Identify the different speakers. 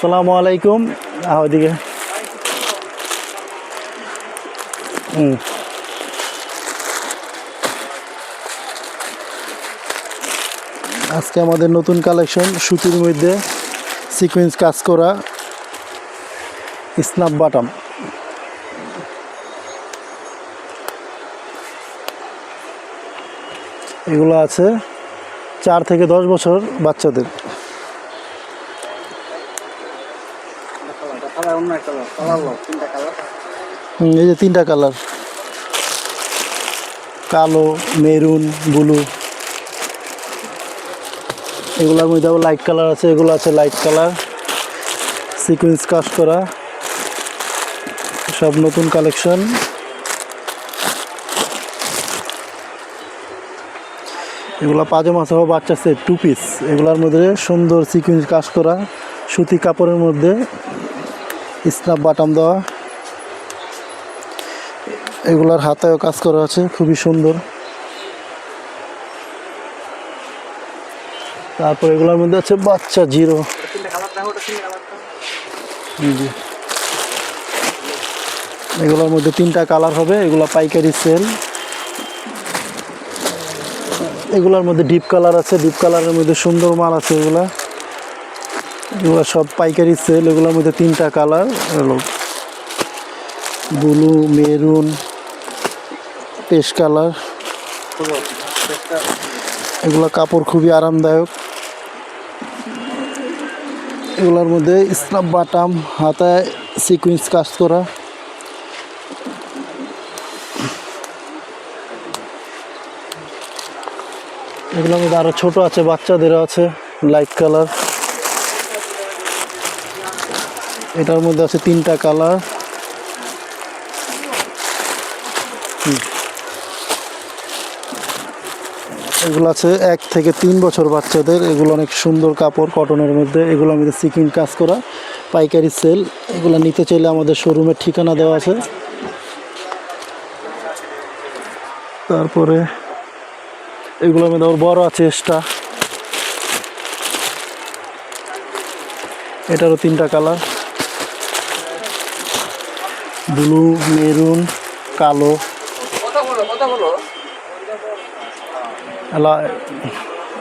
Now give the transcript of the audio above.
Speaker 1: আসসালামু আলাইকুম। ওইদিকে আজকে আমাদের নতুন কালেকশন সুতির মধ্যে সিকোয়েন্স কাজ করা স্ন্যাপ বাটাম। এগুলো আছে 4 থেকে 10 বছর বাচ্চাদের। এই যে 3টা কালার, কালো, মেরুন, ব্লু। এগুলোর মধ্যে আবার লাইট কালার আছে, এগুলো আছে লাইট কালার সিকোয়েন্স কাজ করা, সব নতুন কালেকশন। এগুলো পাজামা সহ বাচ্চা সেট 2 পিস। এগুলোর মধ্যে সুন্দর সিকোয়েন্স কাজ করা সুতি কাপড়ের মধ্যে স্ন্যাপ বাটাম দেওয়া। এগুলার হাতেও কাজ করা আছে, খুবই সুন্দর। তারপর এগুলোর মধ্যে আছে বাচ্চা জিরো। এগুলোর মধ্যে 3টা কালার হবে। এগুলো পাইকারি সেল। এগুলোর মধ্যে ডিপ কালার আছে, ডিপ কালারের মধ্যে সুন্দর মাল আছে। এগুলো সব পাইকারি সেল। এগুলোর মধ্যে 3টা কালার হলো ব্লু, মেরুন, পেস্ট কালার। এগুলো কাপড় খুবই আরামদায়ক। এগুলোর মধ্যে স্ন্যাপ বাটাম, হাতায় সিকোয়েন্স কাজ করা। এগুলোর মধ্যে আরো ছোট আছে, বাচ্চাদেরও আছে লাইট কালার। এটার মধ্যে আছে 3টা কালার। এগুলো আছে 1 থেকে 3 বছর বাচ্চাদের। এগুলো অনেক সুন্দর কাপড়, কটনের মধ্যে। এগুলোর মধ্যে সিকোয়েন্স কাজ করা, পাইকারি সেল। এগুলো নিতে চাইলে আমাদের শোরুমের ঠিকানা দেওয়া আছে। তারপরে এগুলোর মধ্যে আবার বড় আছে এক্সট্রা। এটারও 3টা কালার, ব্লু, মেরুন, কালো।